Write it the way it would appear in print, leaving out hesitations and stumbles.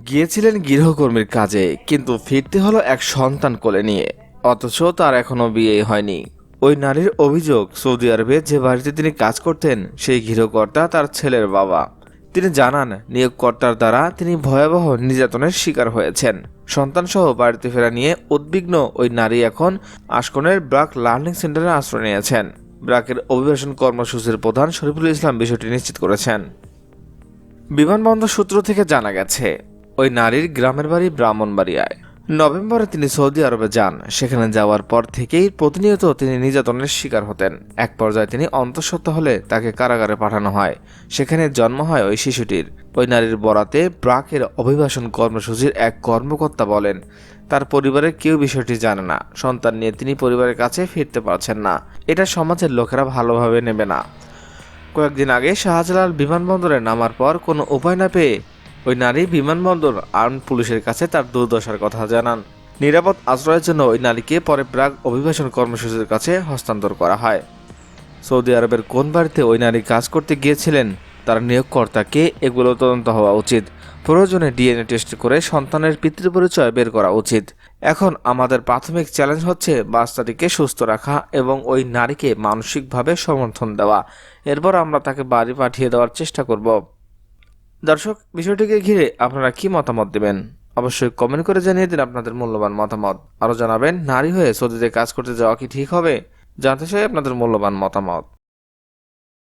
গিয়েছিলেন গৃহকর্মীর কাজে, কিন্তু ফিরতে হলো এক সন্তান কোলে নিয়ে। অথচ তার এখনো বিয়ে হয়নি। ওই নারীর অভিযোগ, সৌদি আরবে যে বাড়িতে তিনি কাজ করতেন সেই গৃহকর্তা তার ছেলের বাবা। তিনি জানান, নিয়োগকর্তার দ্বারা তিনি ভয়াবহ নির্যাতনের শিকার হয়েছেন। সন্তানসহ বাড়িতে ফেরা নিয়ে উদ্বিগ্ন ওই নারী এখন আশকনের ব্রাক লার্নিং সেন্টারে আশ্রয় নিয়েছেন। ব্রাকের অভিবাসন কর্মসূচির প্রধান শরীফুল ইসলাম বিষয়টি নিশ্চিত করেছেন। বিমানবন্দর সূত্র থেকে জানা গেছে, ওই নারীর গ্রামের বাড়ি ব্রাহ্মণবাড়িয়ায়। নভেম্বরে তিনি সৌদি আরবে যান। সেখানে যাওয়ার পর থেকেই প্রতিনিয়ত তিনি নির্যাতনের শিকার হতেন। এক পর্যায়ে তিনি অন্তঃসত্ত্বা হলে তাকে কারাগারে পাঠানো হয়। সেখানে জন্ম হয় ওই শিশুটির। ওই নারীর বরাতে ব্রাকের অভিবাসন কর্মসূচির এক কর্মকর্তা বলেন, তার পরিবারের কেউ বিষয়টি জানে না। সন্তান নিয়ে তিনি পরিবারের কাছে ফিরতে পারছেন না। এটা সমাজের লোকেরা ভালোভাবে নেবে না। কয়েকদিন আগে শাহজালাল বিমানবন্দরে নামার পর কোনো উপায় না পেয়ে ওই নারী বিমানবন্দর আর্মড পুলিশের কাছে তার দুর্দশার কথা জানান। নিরাপদ আশ্রয়ের জন্য ওই নারীকে পরে প্রাগ অভিবাসন কর্মসূচির কাছে হস্তান্তর করা হয়। সৌদি আরবের কোন বাড়িতে ওই নারী কাজ করতে গিয়েছিলেন, তার নিয়োগকর্তাকে, এগুলো তদন্ত হওয়া উচিত। প্রয়োজনে ডিএনএ টেস্ট করে সন্তানের পিতৃপরিচয় বের করা উচিত। এখন আমাদের প্রাথমিক চ্যালেঞ্জ হচ্ছে বাচ্চাটিকে সুস্থ রাখা এবং ওই নারীকে মানসিকভাবে সমর্থন দেওয়া। এরপর আমরা তাকে বাড়ি পাঠিয়ে দেওয়ার চেষ্টা করব। দর্শক, বিষয়টিকে ঘিরে আপনারা কি মতামত দেবেন? অবশ্যই কমেন্ট করে জানিয়ে দিন আপনাদের মূল্যবান মতামত। আরও জানাবেন, নারী হয়ে সৌদিতে কাজ করতে যাওয়া কি ঠিক হবে? জানতে চাই আপনাদের মূল্যবান মতামত।